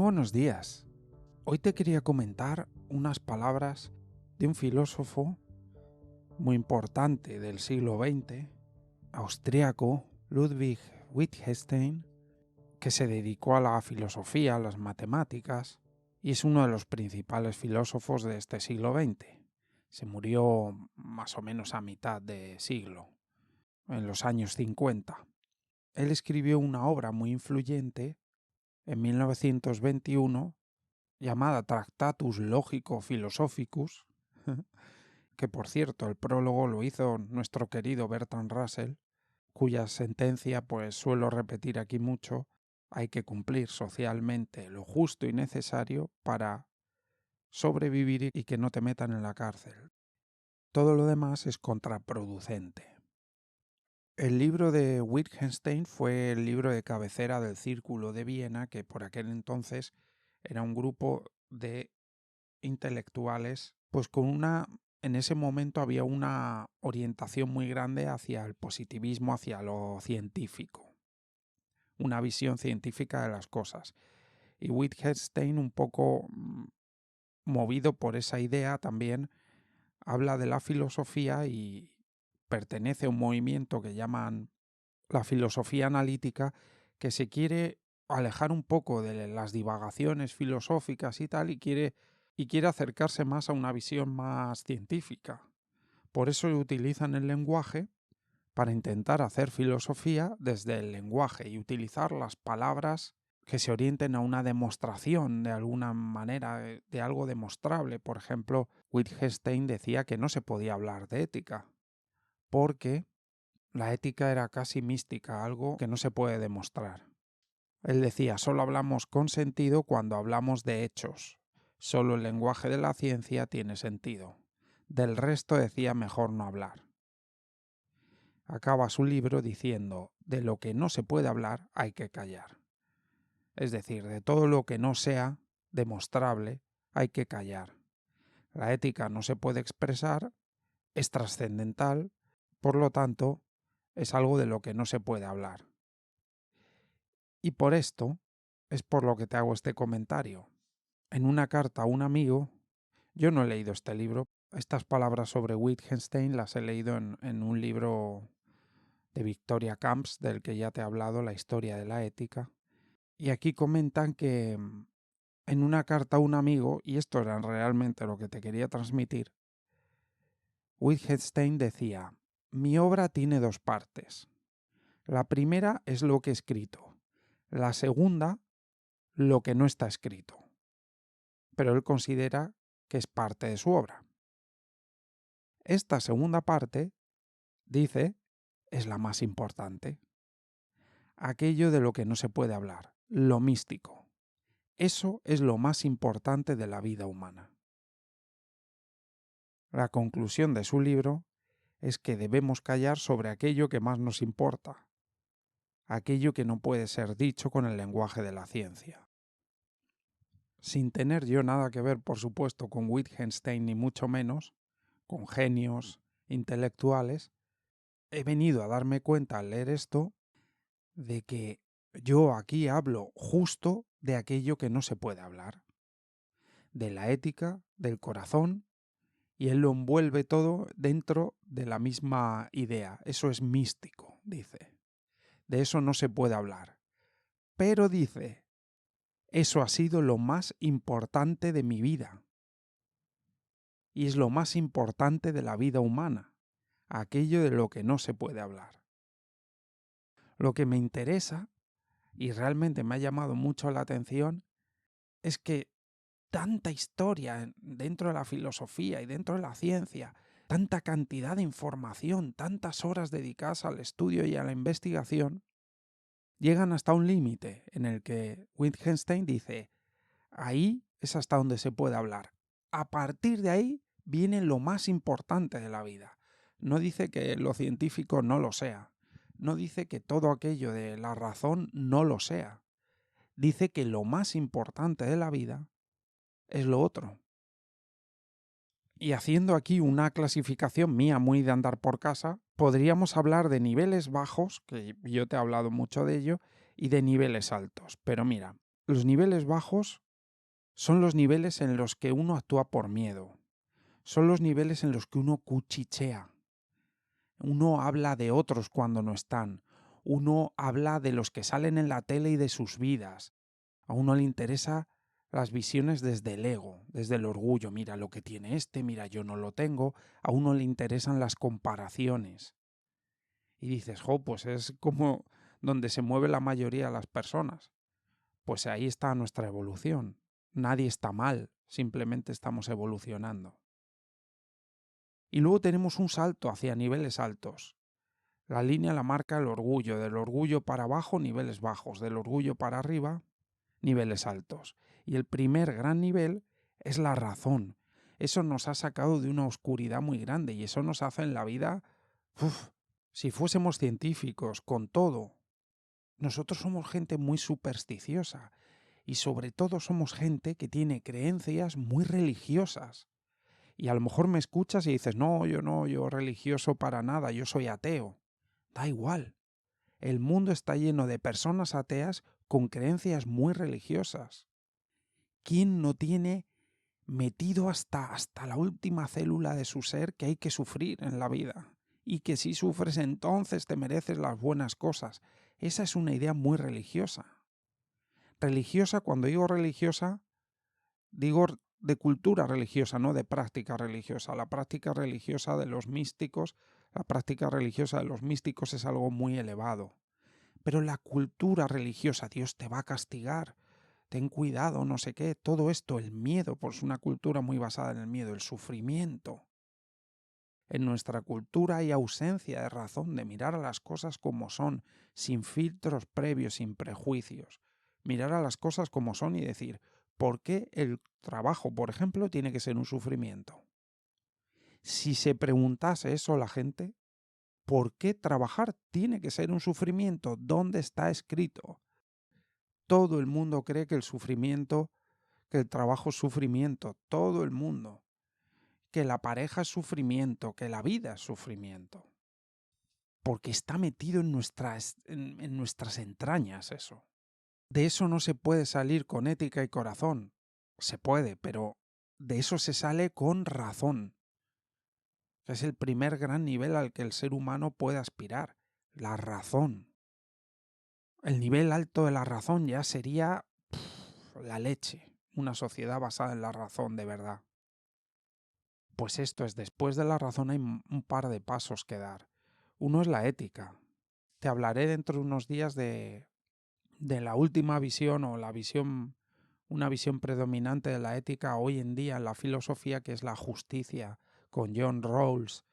Muy buenos días. Hoy te quería comentar unas palabras de un filósofo muy importante del siglo XX, austriaco, Ludwig Wittgenstein, que se dedicó a la filosofía, a las matemáticas, y es uno de los principales filósofos de este siglo XX. Se murió más o menos a mitad de siglo, en los años 50. Él escribió una obra muy influyente en 1921 llamada Tractatus Logico-Philosophicus, que por cierto el prólogo lo hizo nuestro querido Bertrand Russell, cuya sentencia pues suelo repetir aquí mucho: hay que cumplir socialmente lo justo y necesario para sobrevivir y que no te metan en la cárcel. Todo lo demás es contraproducente. El libro de Wittgenstein fue el libro de cabecera del Círculo de Viena, que por aquel entonces era un grupo de intelectuales, pues en ese momento había una orientación muy grande hacia el positivismo, hacia lo científico, una visión científica de las cosas. Y Wittgenstein, un poco movido por esa idea también, habla de la filosofía y pertenece a un movimiento que llaman la filosofía analítica, que se quiere alejar un poco de las divagaciones filosóficas y tal, y quiere acercarse más a una visión más científica. Por eso utilizan el lenguaje para intentar hacer filosofía desde el lenguaje y utilizar las palabras que se orienten a una demostración de alguna manera, de algo demostrable. Por ejemplo, Wittgenstein decía que no se podía hablar de ética, porque la ética era casi mística, algo que no se puede demostrar. Él decía, solo hablamos con sentido cuando hablamos de hechos. Solo el lenguaje de la ciencia tiene sentido. Del resto decía mejor no hablar. Acaba su libro diciendo, de lo que no se puede hablar hay que callar. Es decir, de todo lo que no sea demostrable hay que callar. La ética no se puede expresar, es trascendental, por lo tanto, es algo de lo que no se puede hablar. Y por esto es por lo que te hago este comentario. En una carta a un amigo, yo no he leído este libro, estas palabras sobre Wittgenstein las he leído en un libro de Victoria Camps, del que ya te he hablado, La historia de la ética, y aquí comentan que en una carta a un amigo, y esto era realmente lo que te quería transmitir, Wittgenstein decía, mi obra tiene dos partes. La primera es lo que he escrito, la segunda, lo que no está escrito. Pero él considera que es parte de su obra. Esta segunda parte, dice, es la más importante. Aquello de lo que no se puede hablar, lo místico. Eso es lo más importante de la vida humana. La conclusión de su libro es que debemos callar sobre aquello que más nos importa, aquello que no puede ser dicho con el lenguaje de la ciencia. Sin tener yo nada que ver, por supuesto, con Wittgenstein ni mucho menos, con genios intelectuales, he venido a darme cuenta al leer esto de que yo aquí hablo justo de aquello que no se puede hablar, de la ética, del corazón, y él lo envuelve todo dentro de la misma idea. Eso es místico, dice. De eso no se puede hablar. Pero dice, eso ha sido lo más importante de mi vida. Y es lo más importante de la vida humana, aquello de lo que no se puede hablar. Lo que me interesa, y realmente me ha llamado mucho la atención, es que tanta historia dentro de la filosofía y dentro de la ciencia, tanta cantidad de información, tantas horas dedicadas al estudio y a la investigación, llegan hasta un límite en el que Wittgenstein dice, ahí es hasta donde se puede hablar. A partir de ahí viene lo más importante de la vida. No dice que lo científico no lo sea. No dice que todo aquello de la razón no lo sea. Dice que lo más importante de la vida es lo otro. Y haciendo aquí una clasificación mía muy de andar por casa, podríamos hablar de niveles bajos, que yo te he hablado mucho de ello, y de niveles altos. Pero mira, Los niveles bajos son los niveles en los que uno actúa por miedo. Son los niveles en los que uno cuchichea. Uno habla de otros cuando no están. Uno habla de los que salen en la tele y de sus vidas. A uno le interesa las visiones desde el ego, desde el orgullo. Mira lo que tiene este, mira yo no lo tengo. A uno le interesan las comparaciones. Y dices, pues es como donde se mueve la mayoría de las personas. Pues ahí está nuestra evolución. Nadie está mal, simplemente estamos evolucionando. Y luego tenemos un salto hacia niveles altos. La línea la marca el orgullo. Del orgullo para abajo, niveles bajos. Del orgullo para arriba, niveles altos. Y el primer gran nivel es la razón. Eso nos ha sacado de una oscuridad muy grande y eso nos hace en la vida, si fuésemos científicos, con todo. Nosotros somos gente muy supersticiosa y sobre todo somos gente que tiene creencias muy religiosas. Y a lo mejor me escuchas y dices, no, yo religioso para nada, yo soy ateo. Da igual. El mundo está lleno de personas ateas con creencias muy religiosas. ¿Quién no tiene metido hasta la última célula de su ser que hay que sufrir en la vida? Y que si sufres entonces te mereces las buenas cosas. Esa es una idea muy religiosa. Religiosa, cuando digo religiosa, digo de cultura religiosa, no de práctica religiosa. La práctica religiosa de los místicos, la práctica religiosa de los místicos es algo muy elevado. Pero la cultura religiosa, Dios te va a castigar, ten cuidado, no sé qué, todo esto, el miedo, pues una cultura muy basada en el miedo, el sufrimiento. En nuestra cultura hay ausencia de razón de mirar a las cosas como son, sin filtros previos, sin prejuicios. Mirar a las cosas como son y decir, ¿por qué el trabajo, por ejemplo, tiene que ser un sufrimiento? Si se preguntase eso la gente, ¿por qué trabajar tiene que ser un sufrimiento? ¿Dónde está escrito? Todo el mundo cree que el sufrimiento, que el trabajo es sufrimiento, todo el mundo. Que la pareja es sufrimiento, que la vida es sufrimiento. Porque está metido en nuestras entrañas eso. De eso no se puede salir con ética y corazón. Se puede, pero de eso se sale con razón. Es el primer gran nivel al que el ser humano puede aspirar, la razón. El nivel alto de la razón ya sería la leche, una sociedad basada en la razón de verdad. Pues esto es, después de la razón hay un par de pasos que dar. Uno es la ética. Te hablaré dentro de unos días de la última visión o una visión predominante de la ética hoy en día en la filosofía, que es la justicia, con John Rawls.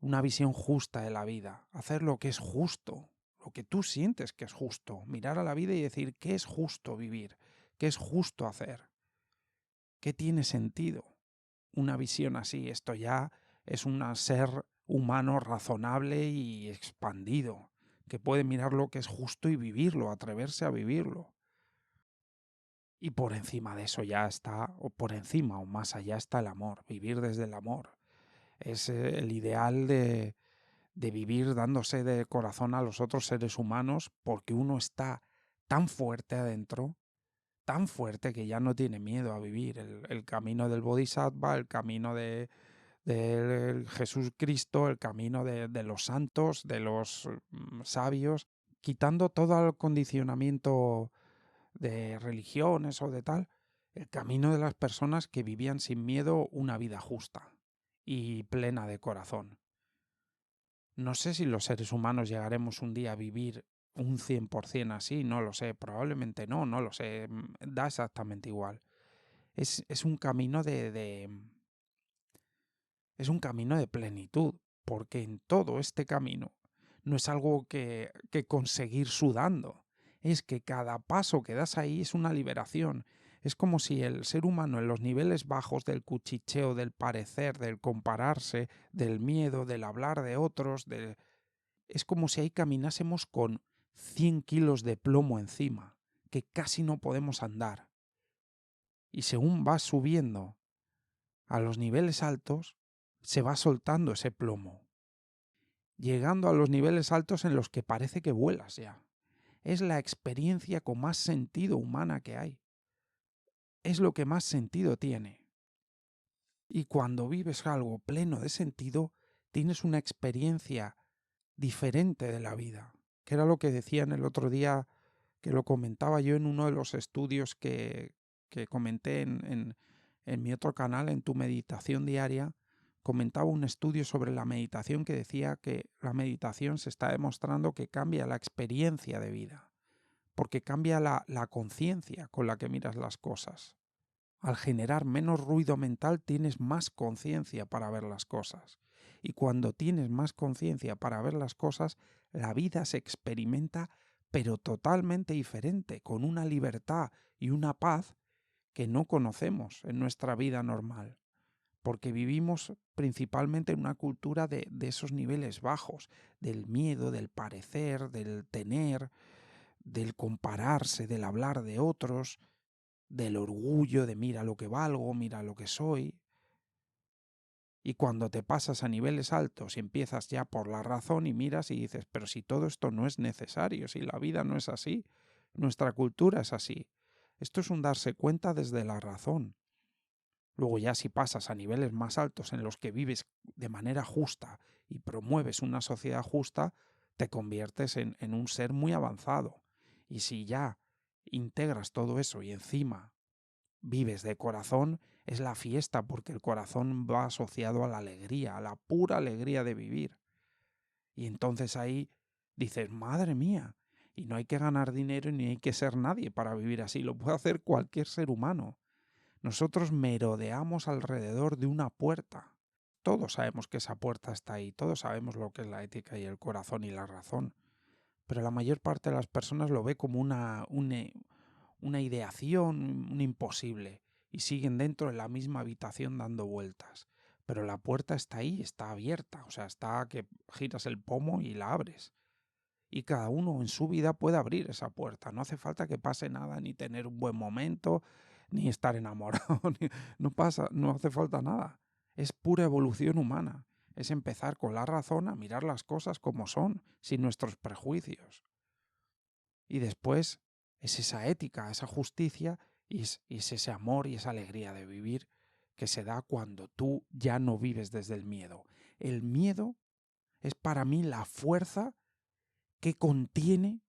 Una visión justa de la vida, hacer lo que es justo, lo que tú sientes que es justo, mirar a la vida y decir qué es justo vivir, qué es justo hacer, qué tiene sentido. Una visión así, esto ya es un ser humano razonable y expandido, que puede mirar lo que es justo y vivirlo, atreverse a vivirlo. Y por encima de eso ya está, o por encima o más allá está el amor, vivir desde el amor. Es el ideal de vivir dándose de corazón a los otros seres humanos porque uno está tan fuerte adentro, tan fuerte que ya no tiene miedo a vivir. El camino del Bodhisattva, el camino de Jesús Cristo, el camino de los santos, de los sabios, quitando todo el condicionamiento de religiones o de tal, el camino de las personas que vivían sin miedo una vida justa y plena de corazón. No sé si los seres humanos llegaremos un día a vivir un 100% así, no lo sé, probablemente no lo sé, da exactamente igual. Es un camino es un camino de plenitud, porque en todo este camino no es algo que conseguir sudando, es que cada paso que das ahí es una liberación. Es como si el ser humano en los niveles bajos del cuchicheo, del parecer, del compararse, del miedo, del hablar de otros, es como si ahí caminásemos con 100 kilos de plomo encima, que casi no podemos andar. Y según vas subiendo a los niveles altos, se va soltando ese plomo, llegando a los niveles altos en los que parece que vuelas ya. es la experiencia con más sentido humana que hay. Es lo que más sentido tiene. Y cuando vives algo pleno de sentido, tienes una experiencia diferente de la vida, que era lo que decían el otro día, que lo comentaba yo en uno de los estudios que comenté en mi otro canal, en Tu Meditación Diaria. Comentaba un estudio sobre la meditación que decía que la meditación se está demostrando que cambia la experiencia de vida, porque cambia la conciencia con la que miras las cosas. Al generar menos ruido mental tienes más conciencia para ver las cosas. Y cuando tienes más conciencia para ver las cosas, la vida se experimenta pero totalmente diferente, con una libertad y una paz que no conocemos en nuestra vida normal. Porque vivimos principalmente en una cultura de esos niveles bajos, del miedo, del parecer, del tener, del compararse, del hablar de otros, del orgullo de mira lo que valgo, mira lo que soy. Y cuando te pasas a niveles altos y empiezas ya por la razón y miras y dices, pero si todo esto no es necesario, si la vida no es así, nuestra cultura es así. Esto es un darse cuenta desde la razón. Luego ya si pasas a niveles más altos en los que vives de manera justa y promueves una sociedad justa, te conviertes en un ser muy avanzado. Y si ya integras todo eso y encima vives de corazón, es la fiesta, porque el corazón va asociado a la alegría, a la pura alegría de vivir. Y entonces ahí dices, madre mía, y no hay que ganar dinero ni hay que ser nadie para vivir así, lo puede hacer cualquier ser humano. Nosotros merodeamos alrededor de una puerta. Todos sabemos que esa puerta está ahí, todos sabemos lo que es la ética y el corazón y la razón, pero la mayor parte de las personas lo ve como una ideación, un imposible, y siguen dentro de la misma habitación dando vueltas. Pero la puerta está ahí, está abierta, o sea, está que giras el pomo y la abres. Y cada uno en su vida puede abrir esa puerta. No hace falta que pase nada, ni tener un buen momento, ni estar enamorado, no hace falta nada. Es pura evolución humana. Es empezar con la razón a mirar las cosas como son, sin nuestros prejuicios. Y después es esa ética, esa justicia y es ese amor y esa alegría de vivir que se da cuando tú ya no vives desde el miedo. El miedo es para mí la fuerza que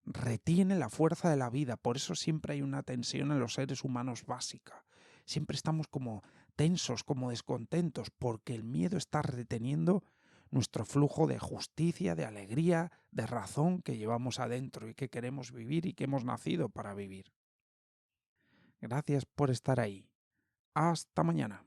retiene la fuerza de la vida. Por eso siempre hay una tensión en los seres humanos básica. Siempre estamos como tensos, como descontentos, porque el miedo está reteniendo nuestro flujo de justicia, de alegría, de razón que llevamos adentro y que queremos vivir y que hemos nacido para vivir. Gracias por estar ahí. Hasta mañana.